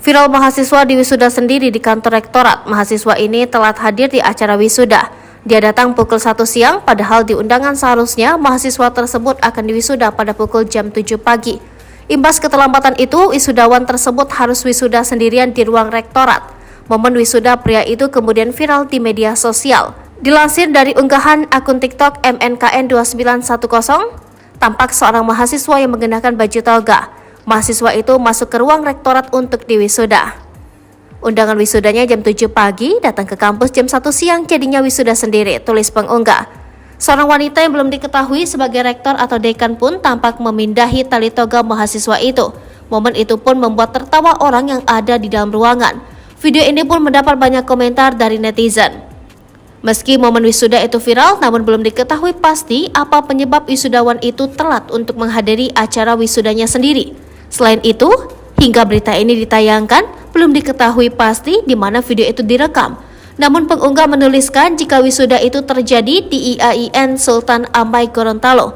Viral mahasiswa di wisuda sendiri di kantor rektorat. Mahasiswa ini telat hadir di acara wisuda. Dia datang pukul 1 siang, padahal di undangan seharusnya mahasiswa tersebut akan diwisuda pada pukul jam 7 pagi. Imbas keterlambatan itu, wisudawan tersebut harus wisuda sendirian di ruang rektorat. Momen wisuda pria itu kemudian viral di media sosial. Dilansir dari unggahan akun TikTok MNKN2910, tampak seorang mahasiswa yang mengenakan baju toga. Mahasiswa itu masuk ke ruang rektorat untuk diwisuda. Undangan wisudanya jam 7 pagi, datang ke kampus jam 1 siang, jadinya wisuda sendiri, tulis pengunggah. Seorang wanita yang belum diketahui sebagai rektor atau dekan pun tampak memindahi tali toga mahasiswa itu. Momen itu pun membuat tertawa orang yang ada di dalam ruangan. Video ini pun mendapat banyak komentar dari netizen. Meski momen wisuda itu viral, namun belum diketahui pasti apa penyebab wisudawan itu telat untuk menghadiri acara wisudanya sendiri. Selain itu, hingga berita ini ditayangkan, belum diketahui pasti di mana video itu direkam. Namun pengunggah menuliskan jika wisuda itu terjadi di IAIN Sultan Amai Gorontalo.